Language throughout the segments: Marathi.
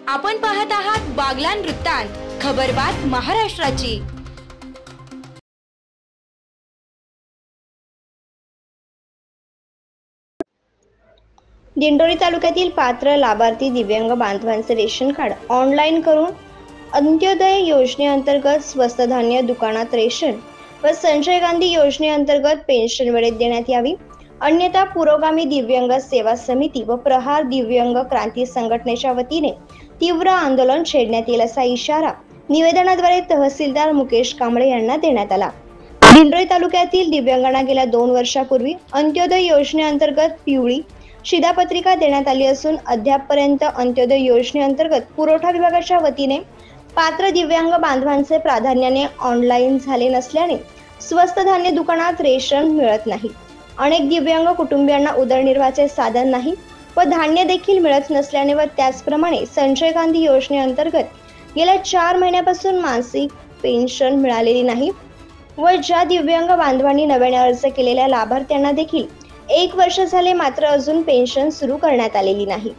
आपण पाहत आहात बागलाण वृत्तांत, खबरबात महाराष्ट्राची। दिंडोरी तालुक्यातील पात्र लाभार्थी दिव्यांग बांधवांचे रेशन कार्ड ऑनलाईन करून अंत्योदय योजनेअंतर्गत स्वस्त धान्य दुकानात रेशन व संजय गांधी योजनेअंतर्गत पेन्शन वेळेत देण्यात यावी, अन्यथा पुरोगामी दिव्यांग सेवा समिती व प्रहार दिव्यांग क्रांती संघटनेच्या वतीने तीव्र आंदोलन छेडण्यात येईल असा इशारा निवेदनाद्वारे तहसीलदार मुकेश कांबळे यांना देण्यात आला। दिंडोरी तालुक्यातील दिव्यांगांना गेल्या 2 वर्षापूर्वी अंत्योदय योजनेअंतर्गत पिवळी शिधापत्रिका देण्यात आली असून अद्यापपर्यंत अंत्योदय योजनेअंतर्गत पुरवठा विभागाच्या वतीने पात्र दिव्यांग बांधवांचे प्राधान्याने ऑनलाईन झाले नसल्याने स्वस्त धान्य दुकानात रेशन मिळत नाही। अनेक दिव्यांग कुटुंबियांना उदरनिर्वाहाचे साधन नाही व धान्य देखील मिळत नसल्याने व त्याचप्रमाणे संजय गांधी योजनेअंतर्गत गेल्या 4 महिन्यापासून मासिक पेन्शन मिळालेली नाही व ज्या दिव्यांग बांधवांनी नव्याने अर्ज केलेल्या लाभार्थ्यांना देखील 1 वर्ष झाले मात्र अजून पेन्शन सुरू करण्यात आलेली नाही।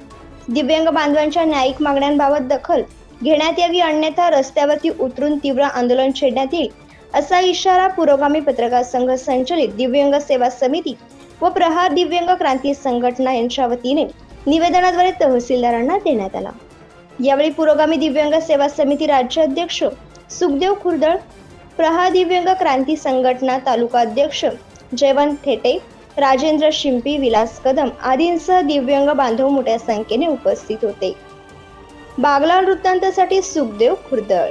दिव्यांग बांधवांच्या न्यायिक मागण्यांबाबत दखल घेण्यात यावी, अन्यथा रस्त्यावरती उतरून तीव्र आंदोलन छेडण्यात येईल असा इशारा पुरोगामी पत्रकार संघ संचलित दिव्यांग सेवा समिती व प्रहार दिव्यांग क्रांती संघटना यांच्या वतीने निवेदनाद्वारे तहसीलदारांना देण्यात आला। यावेळी पुरोगामी दिव्यांग सेवा समिती राज्याध्यक्ष सुखदेव खुर्दळ, प्रहार दिव्यांग क्रांती संघटना तालुका अध्यक्ष जयवंत थेटे, राजेंद्र शिंपी, विलास कदम आदींसह दिव्यांग बांधव मोठ्या संख्येने उपस्थित होते। बागलाण वृत्तांतासाठी सुखदेव खुर्दळ।